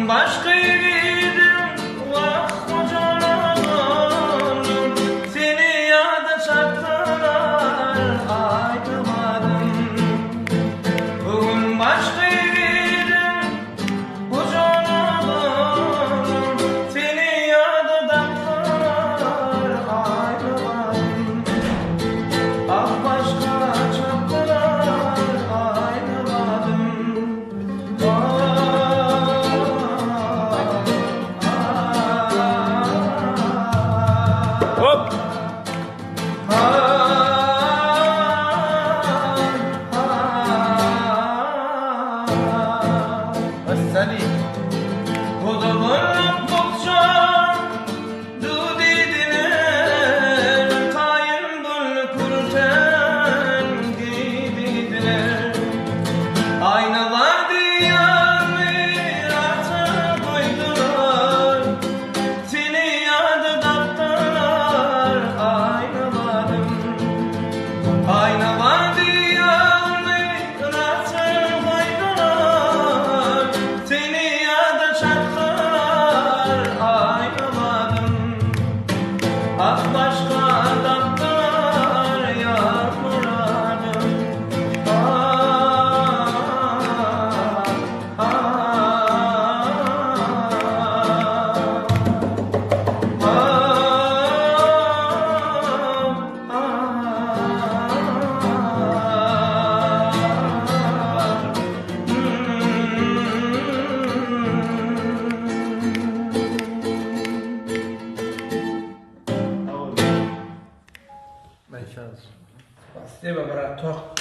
başka yerim vah kocaman. Seni yada çaktılar ayrılmadım. Bugün başka yerim kocaman. Seni yada taktılar ayrılmadım. Ah başka çaktılar ayrılmadım. Hop! Seni kodamanlık bokça dud ediler, tayin bunu kurten giydiler. Ayna var diye mirata koydular, seni yadı daptalar ayrılmadım. Ayna var diye mirata koydular, seni yadı çaktılar ayrılmadım. Ah başka daptalar yağmuradım. Спасибо, браток.